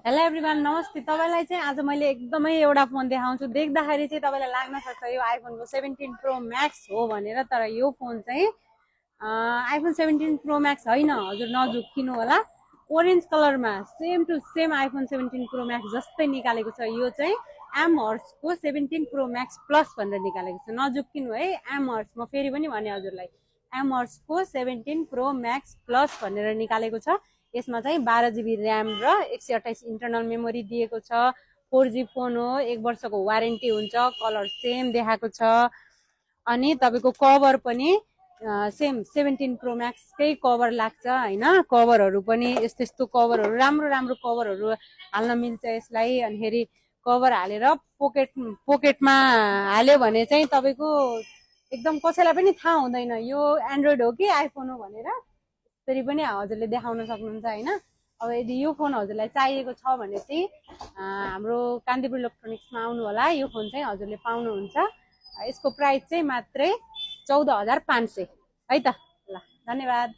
Hello everyone, नमस्ते। तपाईलाई चाहिँ आज मैले एकदमै एउटा फोन देखाउँछु। देख्दाखेरि चाहिँ तपाईलाई लाग्न सक्छ यो आइफोनको 17 प्रो म्याक्स हो भनेर, तर यो फोन चाहिँ आइफोन 17 प्रो म्याक्स होइन। हजुर नझुक्किनु होला। ओरेन्ज कलरमा same to same iPhone 17 Pro Max जस्तै निकालेको छ। यो चाहिँ एमहर्सको 17 प्रो म्याक्स प्लस भनेर निकालेको छ। नझुक्किनु है। एमहर्स, म फेरि पनि भने हजुरलाई, एमहर्सको 17 प्रो म्याक्स प्लस भनेर निकालेको छ। यसमा चाहिँ 12 GB ऱ्याम र 128 इन्टरनल मेमोरी दिएको छ। 4G फोन हो, 1 वर्षको वारेन्टी हुन्छ। कलर सेम देखाएको छ। अनि तपाईँको कभर पनि सेम 17 प्रो म्याक्सकै कभर लाग्छ होइन। कभरहरू पनि यस्तो यस्तो कभरहरू, राम्रो राम्रो कभरहरू हाल्न मिल्छ यसलाई। अनिखेरि कभर हालेर पोकेटमा हाल्यो भने चाहिँ तपाईँको एकदम कसैलाई पनि थाहा हुँदैन यो एन्ड्रोइड हो कि आइफोन हो भनेर। त्यसरी पनि हजुरले देखाउन सक्नुहुन्छ होइन। अब यदि यो फोन हजुरलाई चाहिएको छ भने चाहिँ हाम्रो कान्तिपुर इलेक्ट्रोनिक्समा आउनु होला। यो फोन चाहिँ हजुरले पाउनुहुन्छ। यसको प्राइस चाहिँ मात्रै 14,500 है त। ल, धन्यवाद।